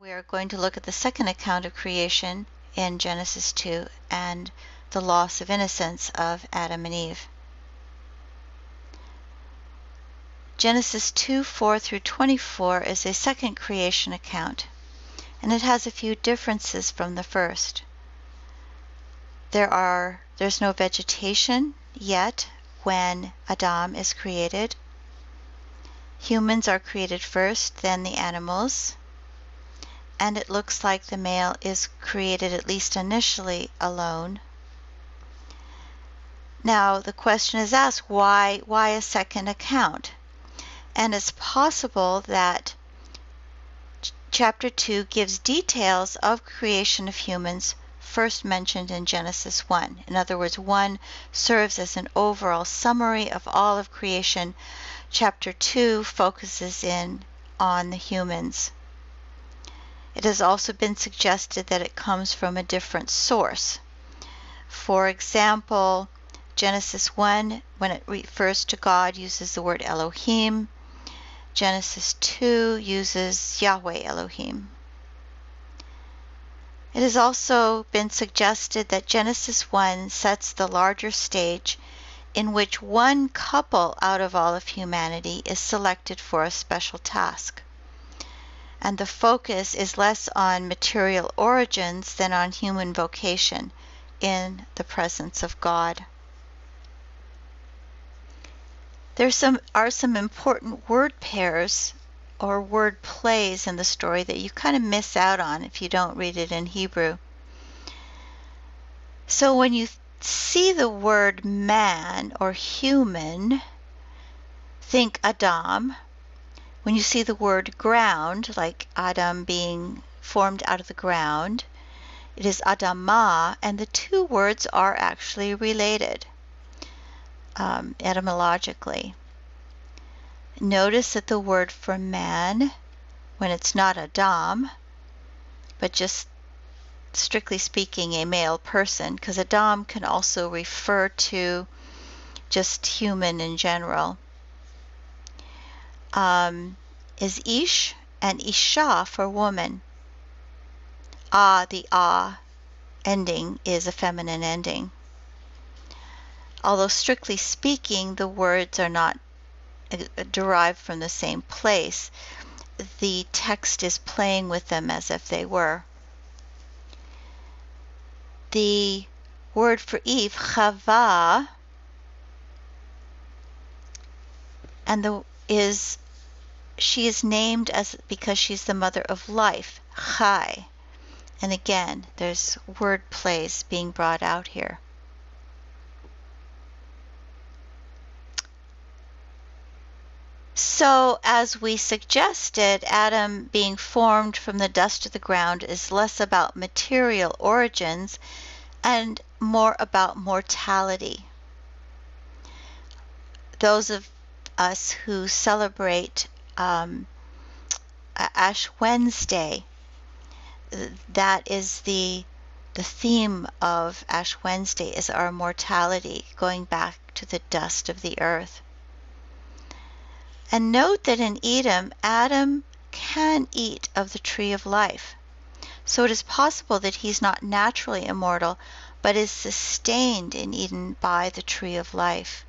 We are going to look at the second account of creation in Genesis 2 and the loss of innocence of Adam and Eve. Genesis 2:4 through 24 is a second creation account, and it has a few differences from the first. There's no vegetation yet when Adam is created. Humans are created first, then the animals. And it looks like the male is created, at least initially, alone. Now the question is asked, why a second account? And it's possible that chapter 2 gives details of creation of humans first mentioned in Genesis 1. In other words, 1 serves as an overall summary of all of creation. Chapter 2 focuses in on the humans. It has also been suggested that it comes from a different source. For example, Genesis 1, when it refers to God, uses the word Elohim. Genesis 2 uses Yahweh Elohim. It has also been suggested that Genesis 1 sets the larger stage in which one couple out of all of humanity is selected for a special task. And the focus is less on material origins than on human vocation in the presence of God. There are some important word pairs or word plays in the story that you kind of miss out on if you don't read it in Hebrew. So when you see the word man or human, think Adam. When you see the word ground, like Adam being formed out of the ground, it is Adamah, and the two words are actually related etymologically. Notice that the word for man, when it's not Adam, but just strictly speaking a male person, because Adam can also refer to just human in general, is Ish and Isha for woman. The ending is a feminine ending. Although strictly speaking, the words are not derived from the same place, the text is playing with them as if they were. The word for Eve, Chava, she is named because she's the mother of life, Chai. And again, there's word plays being brought out here. So, as we suggested, Adam being formed from the dust of the ground is less about material origins and more about mortality. Those of us who celebrate Ash Wednesday, that is the theme of Ash Wednesday, is our mortality, going back to the dust of the earth. And note that in Edom, Adam can eat of the tree of life. So it is possible that he's not naturally immortal, but is sustained in Eden by the tree of life.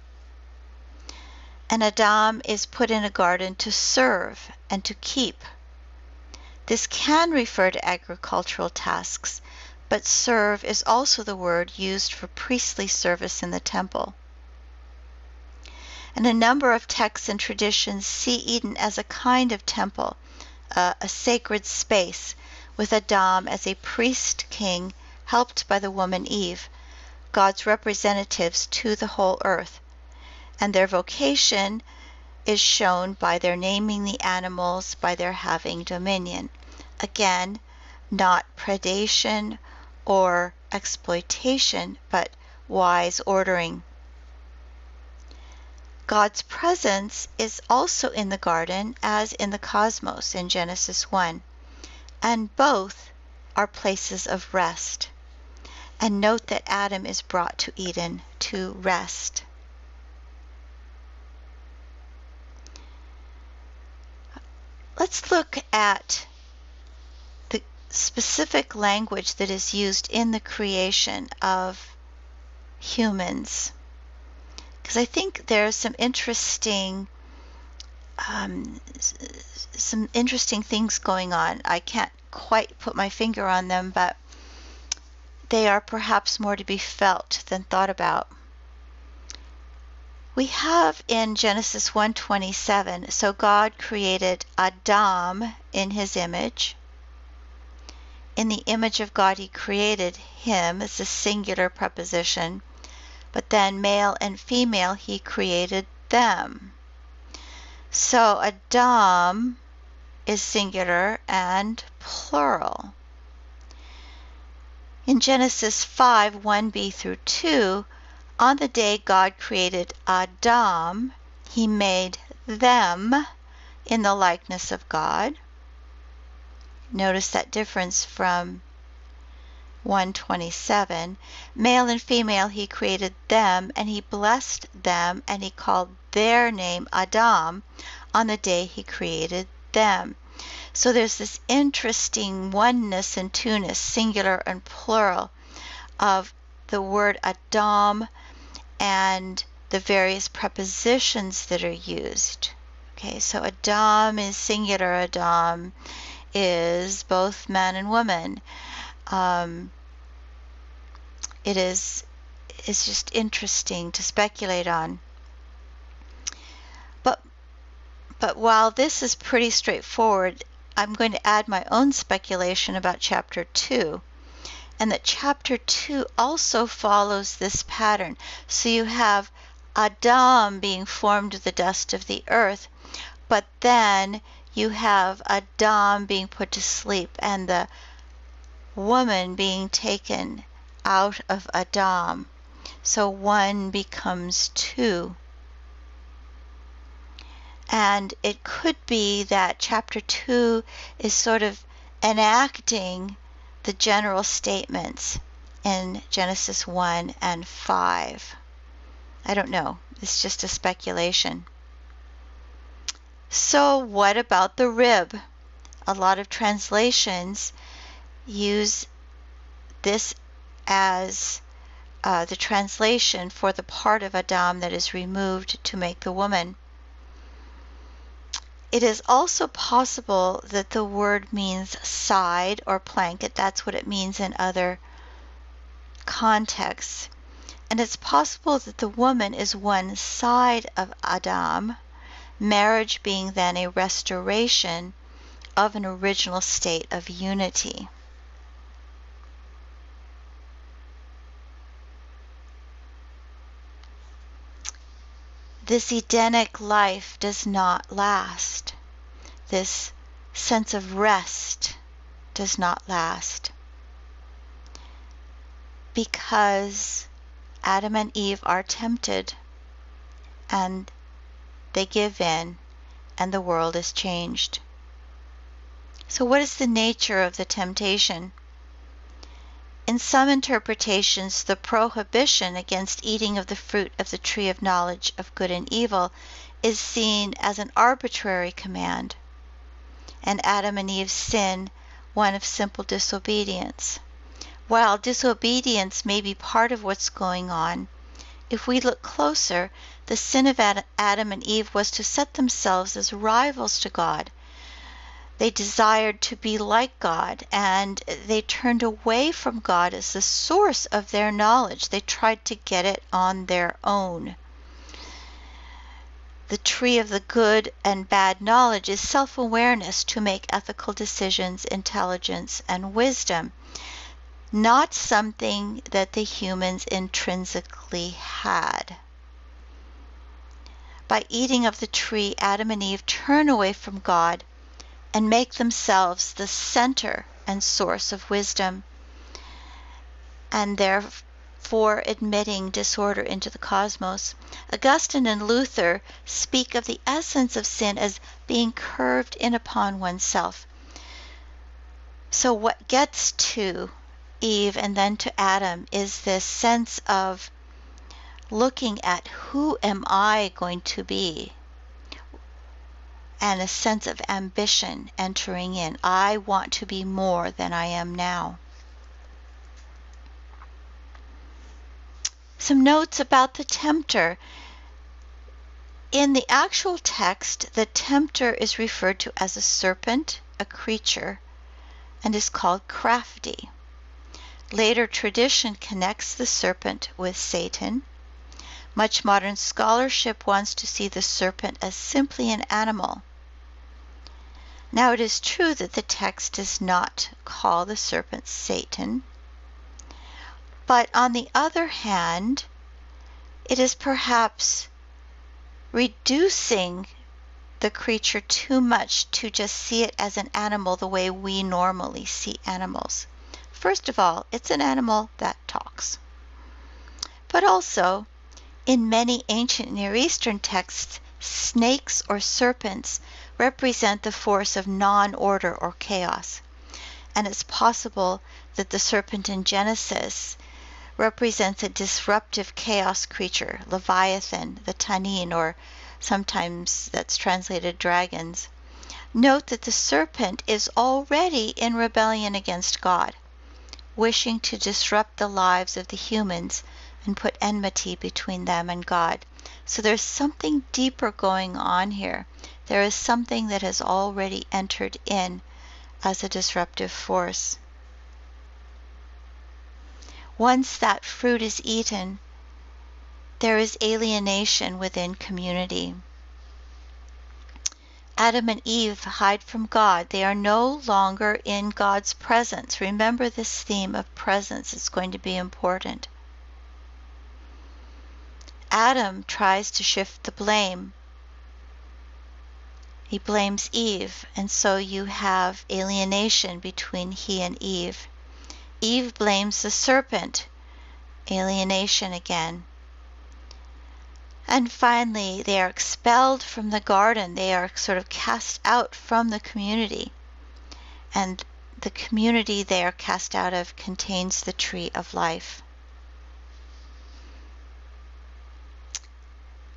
And Adam is put in a garden to serve and to keep. This can refer to agricultural tasks, but serve is also the word used for priestly service in the temple. And a number of texts and traditions see Eden as a kind of temple, a sacred space, with Adam as a priest king helped by the woman Eve, God's representatives to the whole earth. And their vocation is shown by their naming the animals, by their having dominion. Again, not predation or exploitation, but wise ordering. God's presence is also in the garden as in the cosmos in Genesis 1, and both are places of rest. And note that Adam is brought to Eden to rest. Let's look at specific language that is used in the creation of humans, because I think there's some interesting things going on. I can't quite put my finger on them, but they are perhaps more to be felt than thought about. We have in Genesis 1:27, so God created Adam in his image. In the image of God he created him. It's a singular preposition. But then male and female he created them. So Adam is singular and plural. In Genesis 5:1b through 2, on the day God created Adam, he made them in the likeness of God. Notice that difference from 1:27. Male and female he created them, and he blessed them, and he called their name Adam on the day he created them. So there's this interesting oneness and two-ness, singular and plural, of the word Adam and the various prepositions that are used. Okay, so Adam is singular. Adam is both man and woman. It's just interesting to speculate on. But while this is pretty straightforward, I'm going to add my own speculation about chapter 2. And that chapter 2 also follows this pattern. So you have Adam being formed of the dust of the earth, but then you have Adam being put to sleep and the woman being taken out of Adam. So one becomes two. And it could be that chapter 2 is sort of enacting the general statements in Genesis 1 and 5. I don't know. It's just a speculation. So what about the rib? A lot of translations use this as the translation for the part of Adam that is removed to make the woman. It is also possible that the word means side or blanket. That's what it means in other contexts. And it's possible that the woman is one side of Adam, marriage being then a restoration of an original state of unity. This Edenic life does not last. This sense of rest does not last. Because Adam and Eve are tempted, and they give in, and the world is changed. So what is the nature of the temptation? In some interpretations, the prohibition against eating of the fruit of the tree of knowledge of good and evil is seen as an arbitrary command, and Adam and Eve's sin one of simple disobedience. While disobedience may be part of what's going on, if we look closer, the sin of Adam and Eve was to set themselves as rivals to God. They desired to be like God, and they turned away from God as the source of their knowledge. They tried to get it on their own. The tree of the good and bad knowledge is self-awareness to make ethical decisions, intelligence, and wisdom, not something that the humans intrinsically had. By eating of the tree, Adam and Eve turn away from God and make themselves the center and source of wisdom, and therefore admitting disorder into the cosmos. Augustine and Luther speak of the essence of sin as being curved in upon oneself. So what gets to Eve and then to Adam is this sense of looking at who am I going to be? and a sense of ambition entering in. I want to be more than I am now. Some notes about the tempter. In the actual text, the tempter is referred to as a serpent, a creature, and is called crafty. Later tradition connects the serpent with Satan. Much modern scholarship wants to see the serpent as simply an animal. Now, it is true that the text does not call the serpent Satan, but on the other hand, it is perhaps reducing the creature too much to just see it as an animal the way we normally see animals. First of all, it's an animal that talks. But also, in many ancient Near Eastern texts, snakes or serpents represent the force of non-order or chaos. And it's possible that the serpent in Genesis represents a disruptive chaos creature, Leviathan, the Tannin, or sometimes that's translated dragons. Note that the serpent is already in rebellion against God, wishing to disrupt the lives of the humans and put enmity between them and God. So there's something deeper going on here. There is something that has already entered in as a disruptive force. Once that fruit is eaten, there is alienation within community. Adam and Eve hide from God. They are no longer in God's presence. Remember this theme of presence. It's going to be important. Adam tries to shift the blame. He blames Eve, and so you have alienation between he and Eve. Eve blames the serpent, alienation again. And finally, they are expelled from the garden. They are sort of cast out from the community. And the community they are cast out of contains the tree of life.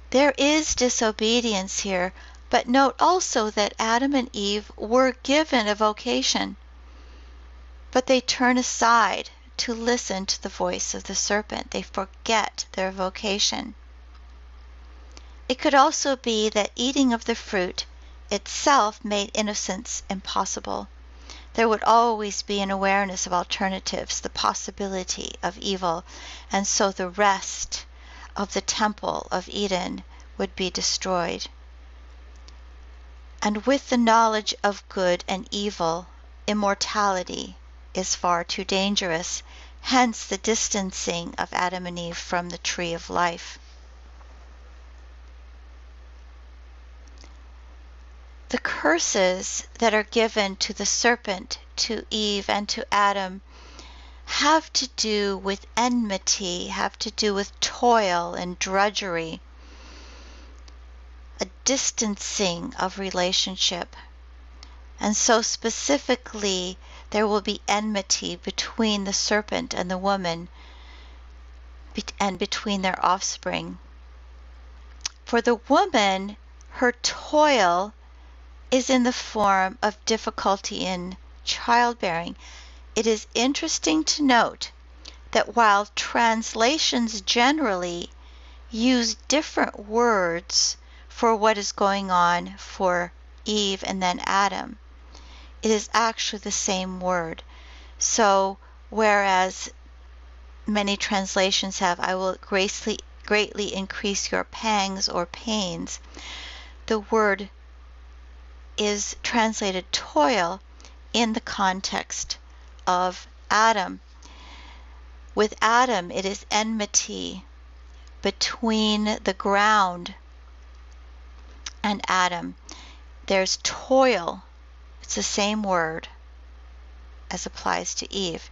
There is disobedience here, but note also that Adam and Eve were given a vocation, but they turn aside to listen to the voice of the serpent. They forget their vocation. It could also be that eating of the fruit itself made innocence impossible. There would always be an awareness of alternatives, the possibility of evil, and so the rest of the temple of Eden would be destroyed. And with the knowledge of good and evil, immortality is far too dangerous, hence the distancing of Adam and Eve from the tree of life. The curses that are given to the serpent, to Eve, and to Adam have to do with enmity, have to do with toil and drudgery, a distancing of relationship. And so specifically, there will be enmity between the serpent and the woman, and between their offspring. For the woman, her toil is in the form of difficulty in childbearing. It is interesting to note that while translations generally use different words for what is going on for Eve and then Adam, it is actually the same word. So whereas many translations have, I will greatly increase your pangs or pains, the word is translated toil in the context of Adam. With Adam, it is enmity between the ground and Adam. There's toil. It's the same word as applies to Eve.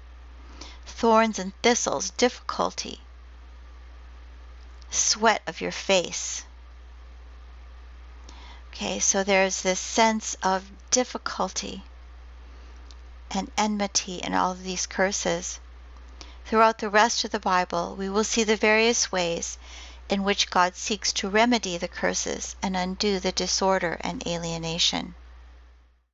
Thorns and thistles, difficulty. Sweat of your face. Okay, so there's this sense of difficulty and enmity in all of these curses. Throughout the rest of the Bible, we will see the various ways in which God seeks to remedy the curses and undo the disorder and alienation.